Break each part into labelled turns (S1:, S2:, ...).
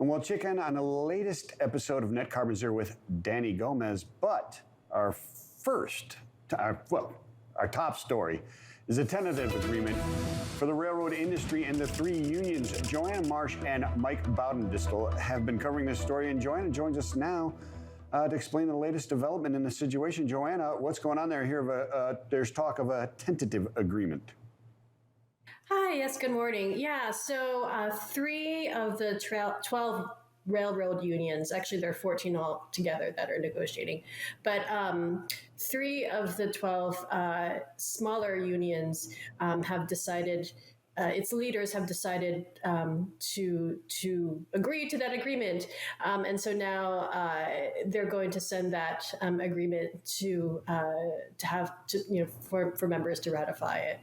S1: and we'll check in on the latest episode of Net Carbon Zero with Danny Gomez. But our top story is a tentative agreement for the railroad industry, and the three unions, Joanna, Marsh, and Mike Baudendistel, have been covering this story. And Joanna joins us now to explain the latest development in the situation. Joanna, what's going on there? Here, there's talk of a tentative agreement.
S2: Hi, yes, good morning. Yeah, so 3 of the 12 railroad unions, actually there are 14 all together that are negotiating, but 3 of the 12 smaller unions have decided, its leaders have decided to agree to that agreement. And so now they're going to send that agreement for members to ratify it.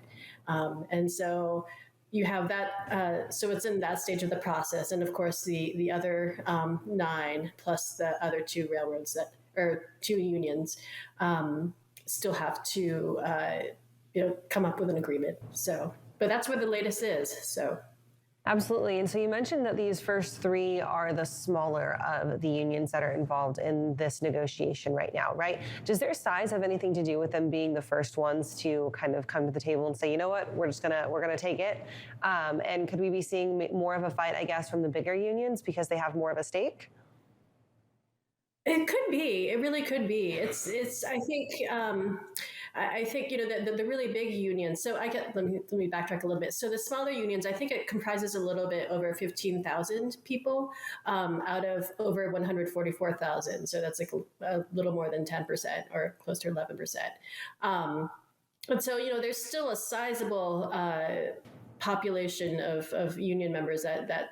S2: And so you have that, so it's in that stage of the process. And of course, the other 9 plus the other 2 railroads or 2 unions still have to, come up with an agreement. So, but that's where the latest is. So.
S3: Absolutely. And so you mentioned that these first 3 are the smaller of the unions that are involved in this negotiation right now, right? Does their size have anything to do with them being the first ones to kind of come to the table and say, you know what, we're gonna take it? And could we be seeing more of a fight, I guess, from the bigger unions because they have more of a stake?
S2: It could be. It really could be. It's. I think the really big unions. So let me backtrack a little bit. So the smaller unions, I think it comprises a little bit over 15,000 people out of over 144,000. So that's like a little more than 10% or close to 11%. And so there's still a sizable population of union members that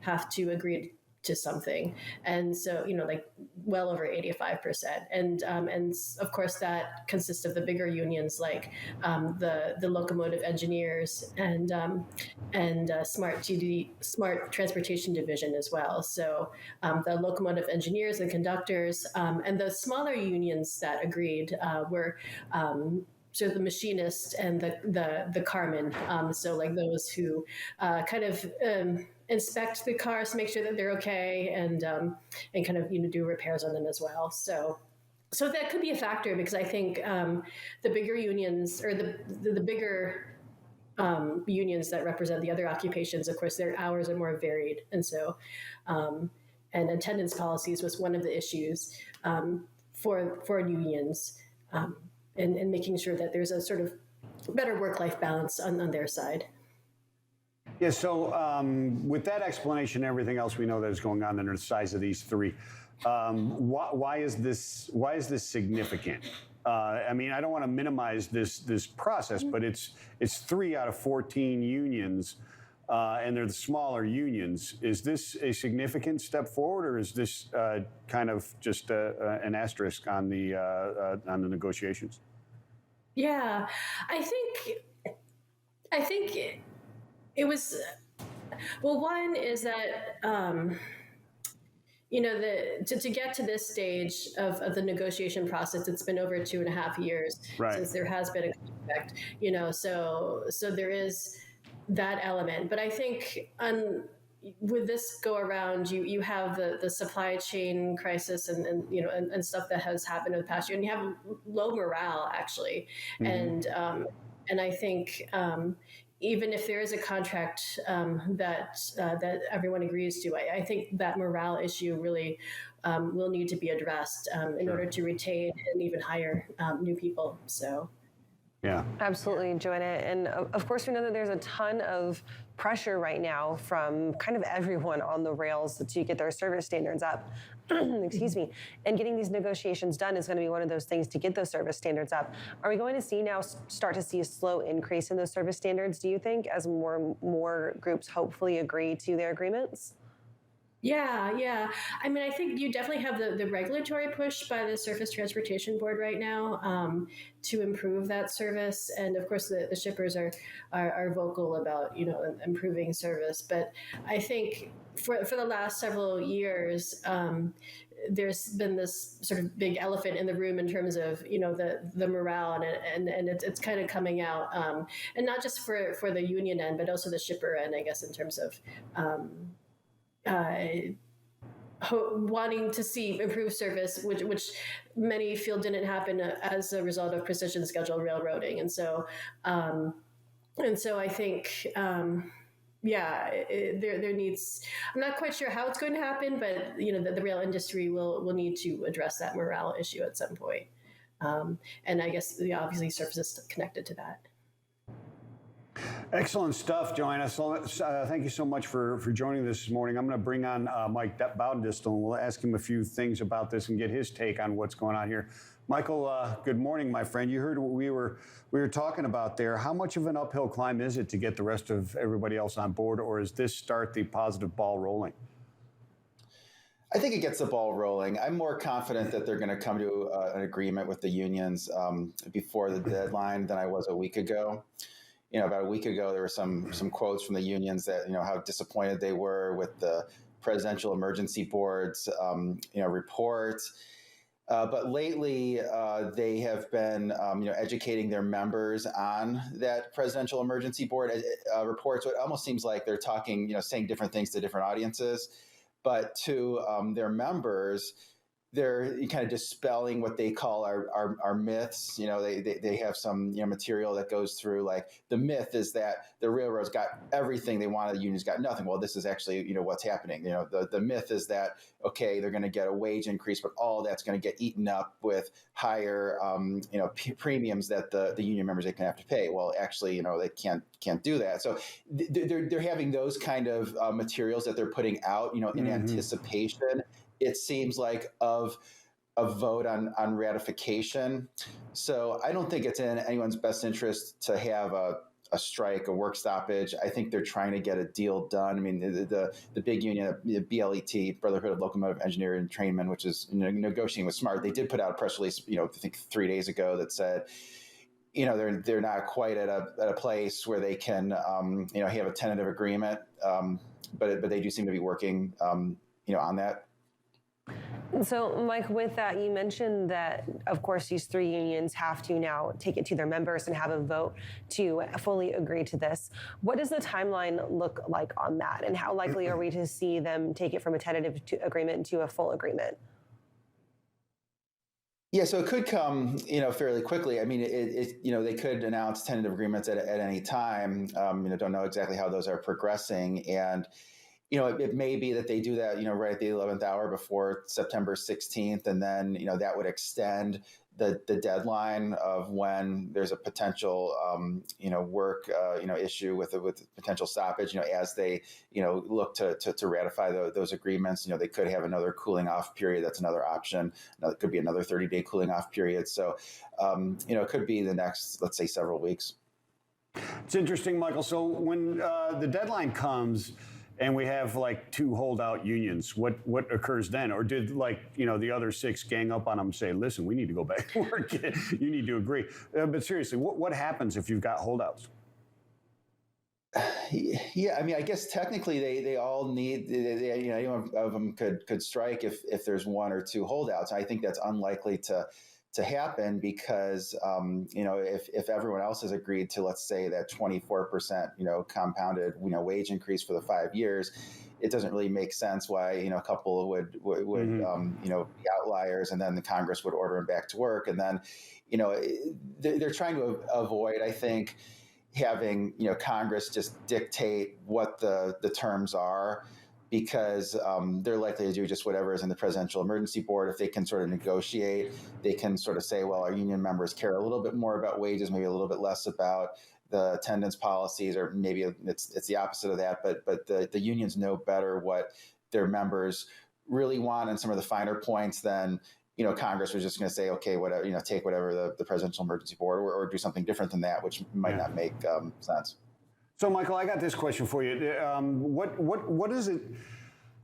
S2: have to agree to something. And so, like well over 85%. And of course that consists of the bigger unions like the locomotive engineers and smart transportation division as well. So the locomotive engineers and conductors and the smaller unions that agreed were so the machinist and the carmen. So like those who inspect the cars to make sure that they're okay and kind of do repairs on them as well. So that could be a factor because I think the bigger unions or the bigger unions that represent the other occupations, of course, their hours are more varied, and so and attendance policies was one of the issues for unions. And making sure that there's a sort of better work-life balance on their side.
S1: Yeah, so with that explanation and everything else we know that is going on under the size of these 3, why is this significant? I mean, I don't want to minimize this process, but it's 3 out of 14 unions, and they're the smaller unions. Is this a significant step forward, or is this kind of just an asterisk on the negotiations?
S2: Yeah, I think it was. Well, one is that to get to this stage of the negotiation process, it's been over 2.5 years since there has been a contract. So there is that element, but I think with this go around, you have the supply chain crisis and stuff that has happened in the past year, and you have low morale actually, mm-hmm. and I think even if there is a contract that everyone agrees to, I think that morale issue really will need to be addressed in order to retain and even hire new people. So.
S1: Yeah,
S3: absolutely, Joanna. And of course, we know that there's a ton of pressure right now from kind of everyone on the rails to get their service standards up. Excuse me. And getting these negotiations done is going to be one of those things to get those service standards up. Are we going to start to see a slow increase in those service standards, do you think, as more groups hopefully agree to their agreements?
S2: Yeah. I mean, I think you definitely have the regulatory push by the Surface Transportation Board right now to improve that service, and of course the shippers are vocal about improving service. But I think for the last several years, there's been this sort of big elephant in the room in terms of the morale, and it's kind of coming out, and not just for the union end, but also the shipper end, I guess, in terms of wanting to see improved service, which many feel didn't happen as a result of precision schedule railroading, and so I think. There needs. I'm not quite sure how it's going to happen, but the rail industry will need to address that morale issue at some point, and I guess obviously service is connected to that.
S1: Excellent stuff, Joanna. So thank you so much for joining this morning. I'm going to bring on Mike Baudendistel, and we'll ask him a few things about this and get his take on what's going on here. Michael, good morning, my friend. You heard what we were talking about there. How much of an uphill climb is it to get the rest of everybody else on board, or is this start the positive ball rolling?
S4: I think it gets the ball rolling. I'm more confident that they're going to come to an agreement with the unions before the deadline than I was a week ago. About a week ago, there were some quotes from the unions that, how disappointed they were with the Presidential Emergency Board's, reports. But lately, they have been, educating their members on that Presidential Emergency Board report. So it almost seems like they're talking, saying different things to different audiences. But to their members, they're kind of dispelling what they call our myths. They have some material that goes through, like, the myth is that the railroads got everything they wanted, the unions got nothing. Well, this is actually what's happening. The myth is that, okay, they're going to get a wage increase, but all that's going to get eaten up with higher premiums that the union members are going to have to pay. Well, actually, they can't do that. So they're having those kind of materials that they're putting out, in anticipation, it seems like, of a vote on ratification. So I don't think it's in anyone's best interest to have a strike, a work stoppage. I think they're trying to get a deal done. I mean, the big union, the BLET, Brotherhood of Locomotive Engineer and Trainmen, which is negotiating with SMART, they did put out a press release, I think 3 days ago, that said, they're not quite at a place where they can, have a tentative agreement, but they do seem to be working, on that.
S3: So, Mike, with that, you mentioned that, of course, these three unions have to now take it to their members and have a vote to fully agree to this. What does the timeline look like on that? And how likely are we to see them take it from a tentative agreement to a full agreement?
S4: Yeah, so it could come, fairly quickly. I mean, they could announce tentative agreements at any time. Don't know exactly how those are progressing. And it may be that they do that, right at the 11th hour before September 16th. And then, that would extend the deadline of when there's a potential, work, issue with potential stoppage, as they, look to ratify those agreements. They could have another cooling off period. That's another option. It could be another 30-day cooling off period. So, it could be the next, let's say, several weeks.
S1: It's interesting, Michael. So when the deadline comes, and we have like two holdout unions, what occurs then? Or did the other six gang up on them and say, listen, we need to go back to work. You need to agree. But seriously, what happens if you've got holdouts?
S4: Yeah, I mean, I guess technically they all need, any one of them could strike if there's one or two holdouts. I think that's unlikely to happen because, if everyone else has agreed to, let's say, that 24%, compounded, wage increase for the 5 years, it doesn't really make sense why, a couple would be outliers, and then the Congress would order them back to work. And then, they're trying to avoid, I think, having, Congress just dictate what the terms are, because they're likely to do just whatever is in the Presidential Emergency Board. If they can sort of negotiate, they can sort of say, well, our union members care a little bit more about wages, maybe a little bit less about the attendance policies, or maybe it's the opposite of that. But the unions know better what their members really want and some of the finer points than, Congress was just going to say, okay, whatever, take whatever the Presidential Emergency Board, or do something different than that, which might not make sense.
S1: So, Michael, I got this question for you. What is it?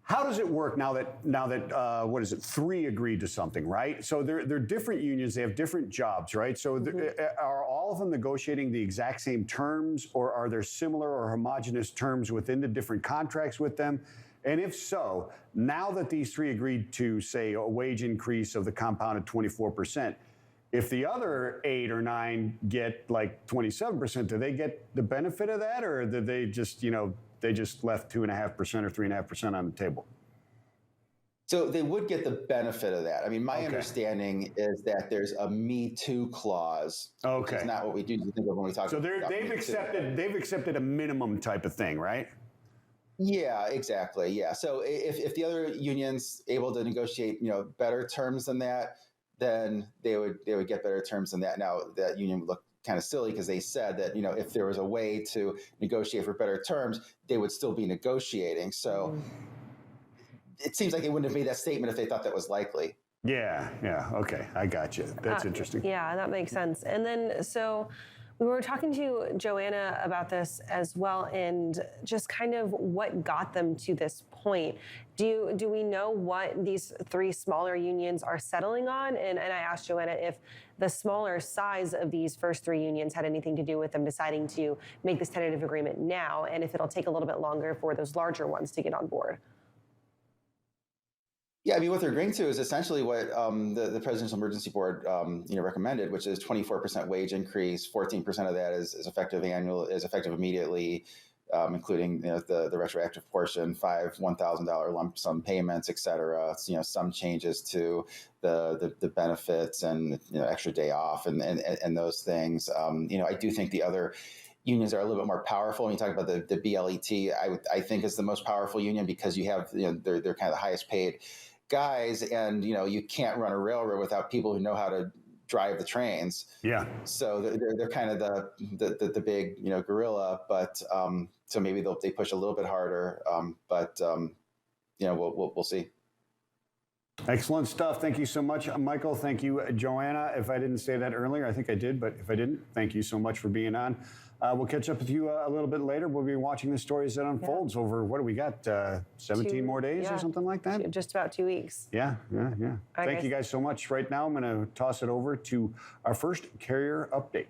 S1: How does it work now that what is it? Three agreed to something, right? So they're different unions. They have different jobs, right? So are all of them negotiating the exact same terms, or are there similar or homogenous terms within the different contracts with them? And if so, now that these three agreed to, say, a wage increase of the compounded 24%, if the other 8 or 9 get like 27%, do they get the benefit of that, or do they just, they just left 2.5% or 3.5% on the table.
S4: So they would get the benefit of that. I mean, my
S1: Okay.
S4: understanding is that there's a Me Too clause.
S1: Okay.
S4: Which is not what we do think of when we talk
S1: So
S4: about
S1: they've accepted a minimum type of thing, right?
S4: Yeah, exactly. Yeah. So if the other union's able to negotiate, better terms than that, then they would get better terms than that. Now that union would look kind of silly because they said that, if there was a way to negotiate for better terms, they would still be negotiating. So it seems like they wouldn't have made that statement if they thought that was likely.
S1: Yeah. Okay. I got you. That's interesting.
S3: Yeah, that makes sense. And then, so we were talking to Joanna about this as well, and just kind of what got them to this point. Do we know what these three smaller unions are settling on? And I asked Joanna if the smaller size of these first three unions had anything to do with them deciding to make this tentative agreement now, and if it'll take a little bit longer for those larger ones to get on board.
S4: Yeah, I mean, what they're agreeing to is essentially what the Presidential Emergency Board, recommended, which is 24% wage increase. 14% of that is effective immediately, including the retroactive portion, $1,000 lump sum payments, et cetera. Some changes to the benefits and extra day off and those things. I do think the other unions are a little bit more powerful. When you talk about the BLET, I think is the most powerful union because you have they're kind of the highest paid guys, and you can't run a railroad without people who know how to drive the trains.
S1: Yeah.
S4: So they're kind of the big gorilla, but so maybe they push a little bit harder, but we'll see.
S1: Excellent stuff. Thank you so much, Michael. Thank you, Joanna. If I didn't say that earlier, I think I did, but if I didn't, thank you so much for being on. We'll catch up with you a little bit later. We'll be watching the stories that unfolds over, what do we got, 17 more days or something like that?
S3: Just about 2 weeks.
S1: Yeah. Thank you guys so much. Right now, I'm going to toss it over to our first carrier update.